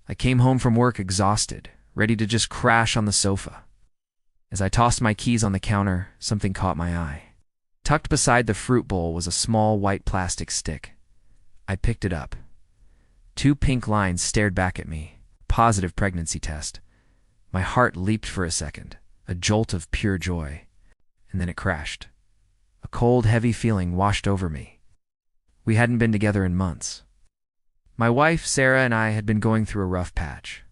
I came home from work exhausted, ready to just crash on the sofa. As I tossed my keys on the counter, something caught my eye. Tucked beside the fruit bowl was a small white plastic stick. I picked it up. 2 pink lines stared back at me. Positive pregnancy test. My heart leaped for a second, a jolt of pure joy, and then it crashed. A cold, heavy feeling washed over me. We hadn't been together in months. My wife, Sarah, and I had been going through a rough patch.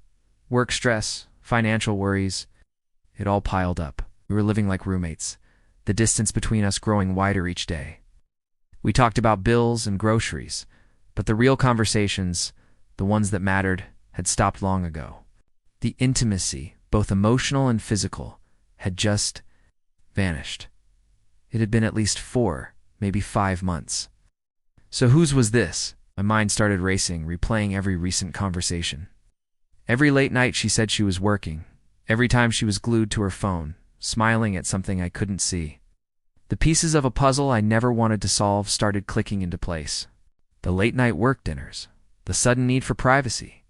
Work stress, financial worries, it all piled up. We were living like roommates, the distance between us growing wider each day. We talked about bills and groceries, but the real conversations, the ones that mattered, had stopped long ago. The intimacy, both emotional and physical, had just vanished. It had been at least 4, maybe 5 months. So whose was this? My mind started racing, replaying every recent conversation. Every late night she said she was working. Every time she was glued to her phone, smiling at something I couldn't see. The pieces of a puzzle I never wanted to solve started clicking into place. The late-night work dinners, the sudden need for privacy,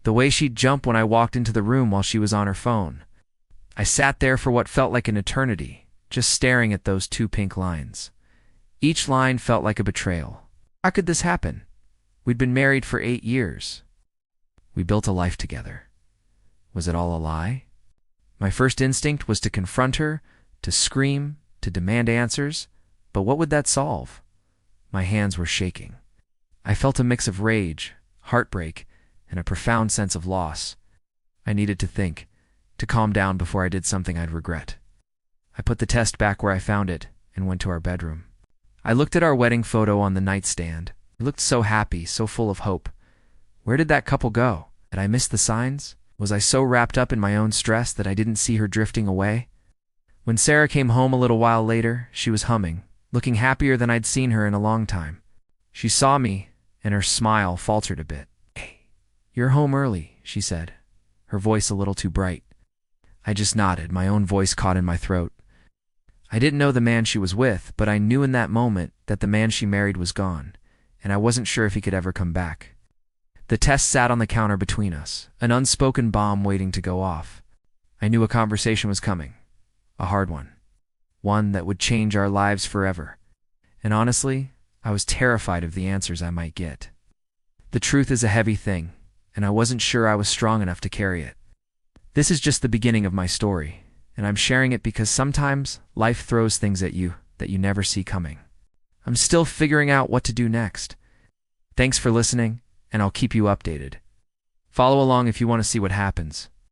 the way she'd jump when I walked into the room while she was on her phone. I sat there for what felt like an eternity, just staring at those 2 pink lines. Each line felt like a betrayal. How could this happen? We'd been married for 8 years. We built a life together. Was it all a lie? My first instinct was to confront her, to scream, to demand answers, but what would that solve? My hands were shaking. I felt a mix of rage, heartbreak, and a profound sense of loss. I needed to think, to calm down before I did something I'd regret. I put the test back where I found it and went to our bedroom. I looked at our wedding photo on the nightstand. It looked so happy, so full of hope. Where did that couple go? Had I missed the signs? Was I so wrapped up in my own stress that I didn't see her drifting away? When Sarah came home a little while later, she was humming, looking happier than I'd seen her in a long time. She saw me, and her smile faltered a bit. "Hey, you're home early," she said, her voice a little too bright. I just nodded, my own voice caught in my throat. I didn't know the man she was with, but I knew in that moment that the man she married was gone, and I wasn't sure if he could ever come back. The test sat on the counter between us, an unspoken bomb waiting to go off. I knew a conversation was coming, a hard one that would change our lives forever. And honestly, I was terrified of the answers I might get. The truth is a heavy thing, and I wasn't sure I was strong enough to carry it. This is just the beginning of my story, and I'm sharing it because sometimes life throws things at you that you never see coming. I'm still figuring out what to do next. Thanks for listening, and I'll keep you updated. Follow along if you want to see what happens.